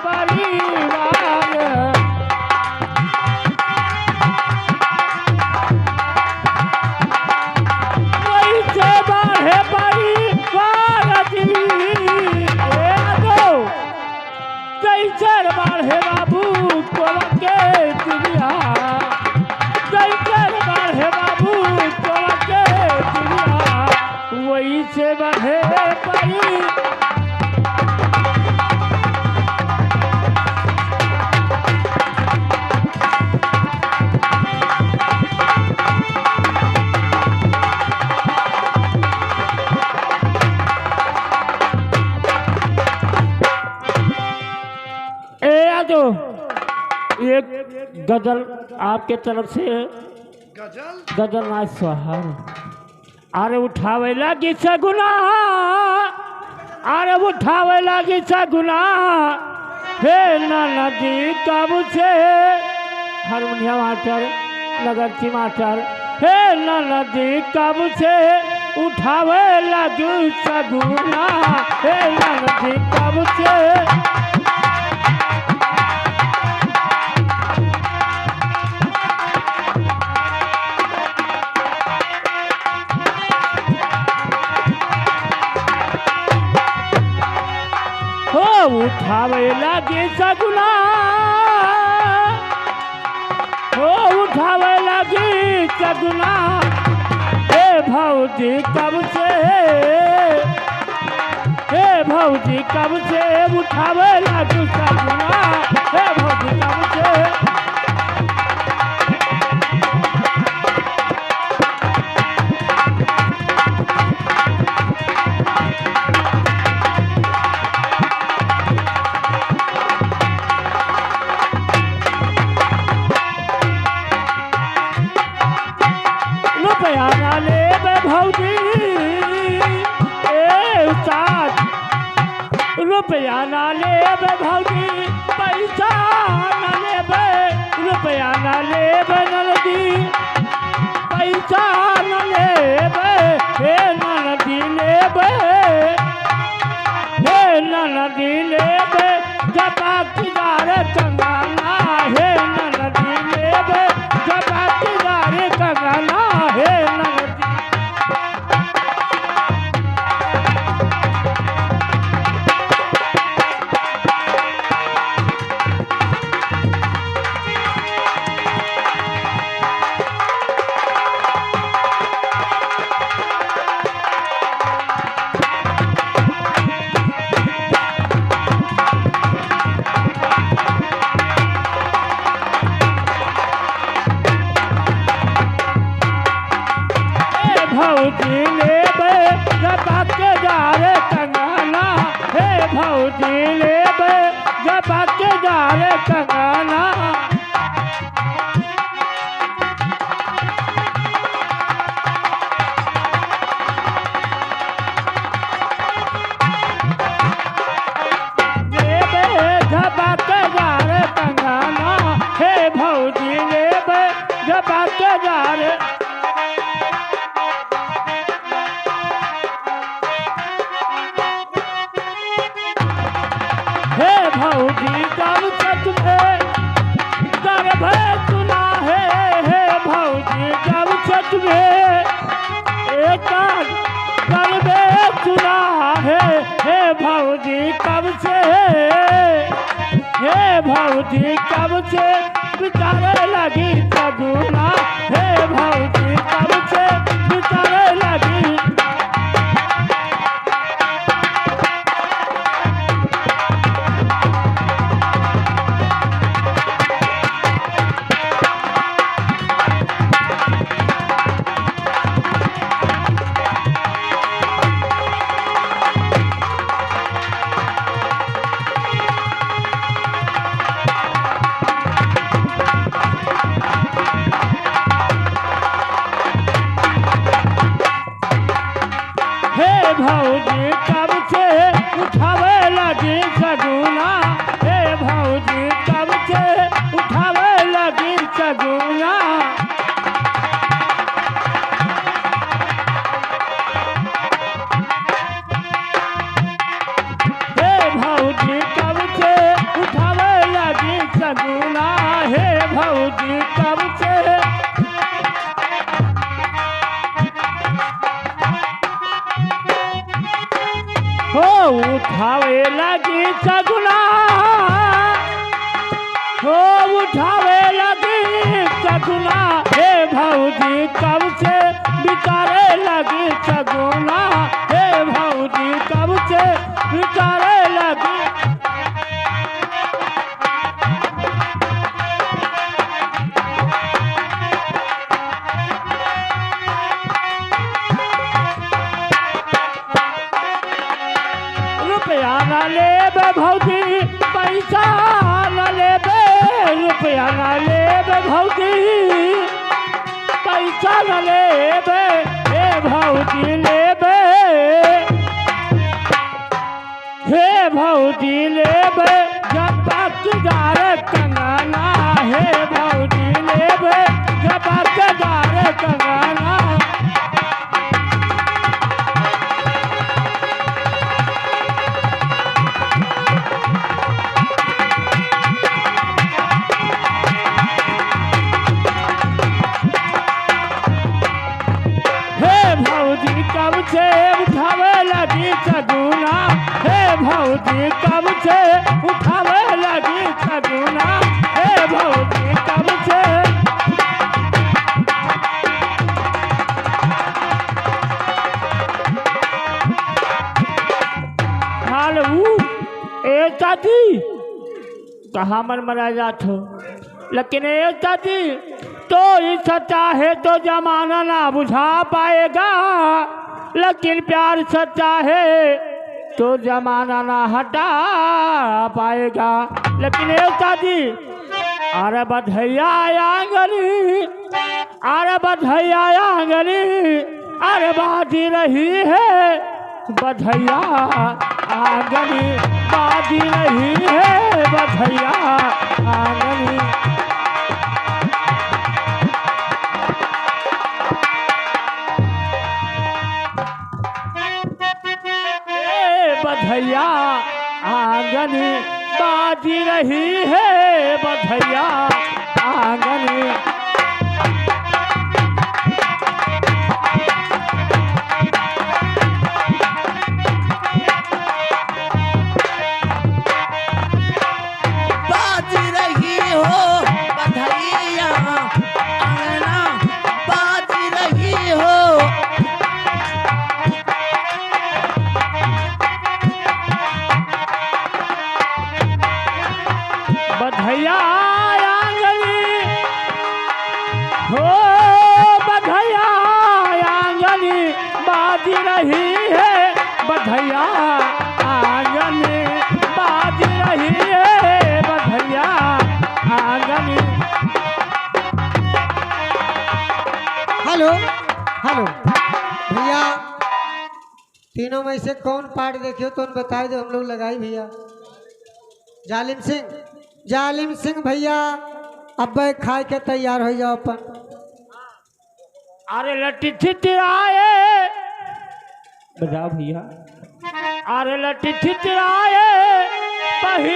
परिवार वैसे बढ़े परिवार जी कैसे बढ़े बाबू तोरा के दुनिया कैसे बढ़े बाबू तोरा के दुनिया वैसे बढ़े परी एक गजल आपके तरफ से गजल ना सोहार अरे उठावे लगी सगुना अरे उठावे लगी सगुना हे नदी कब से हारमोनियम मास्टर लगरची मास्टर हे नदी कब से उठावे लगी सगुना हे नदी कब से उठावे लगे सगुना हो उठावे लगे सगुना हे भौजी कब से हे भौजी कब से उठावे लगे सगुना हे भौजी कब से रुपया ना लेबे भौजी पैसा ना लेबे रुपया ना लेबे ननदी पैसा ना लेबे हे ननदी लेबे हे ननदी लेबे जबाकीदार कंगना हे ननदी लेबे जबाकीदार कंगना हे ननदी भौजी लेबे जबाकीदार कंगना हे भौजी लेबे जबाकीदार कंगना लेबे जबाकीदार कंगना हे भौजी लेबे जबाकीदार हे भौजी कब तक में गर्भ सुना है हे भौजी कब तक में एक गर्भ सुना है हे भौजी कब से हे भौजी कब से बिचारे लगी सगुना हे भौजी कब से बिचारे लगी सगुना हे भौजी कब से हो उठावे लगी सगुना हो उठावे लगी सगुना हे भौजी कब से बिचारे लगी सगुना हे भौजी कब से बिचारे लगी रुपया न लेबे भौजी पैसा न लेबे रुपया न लेबे भौजी पैसा न लेबे हे भौजी लेबे हे भौजी लेबे झपकदार कंगना हे भौजी लेबे झपकदार कंगना भौजी कब से उठावे लगी सगुना हे भौजी कब से उठावे लगी सगुना हे भौजी कब से हाल ए चाची कहाँ मन मरा जात हो लेकिन ए चाची तो इस सच्चा है तो जमाना ना बुझा पाएगा लेकिन प्यार सच्चा है तो जमाना ना हटा पाएगा लेकिन एक दादी अरे बधैया आंगनी अरे बधैया आंगनी अरे बाजी रही है बधैया आंगनी बाजी रही है बधैया आंगनी बधैया आंगन बाजी रही है बधैया आंगन बाजी रही हो बधैया आंगना बाजी रही हो बधैया आंगनी हो बधैया आंगनी बाजी रही है बधैया आंगनी बाजी रही है बधैया आंगनी हेलो हेलो भैया तीनों में से कौन पार्ट देखियो तो बताए दो हम लोग लगाई भैया जालिम सिंह भैया अब खाए के तैयार हो जाओ अपन अरे लट्टी छितराए बजाओ भैया अरे लट्टी छितराए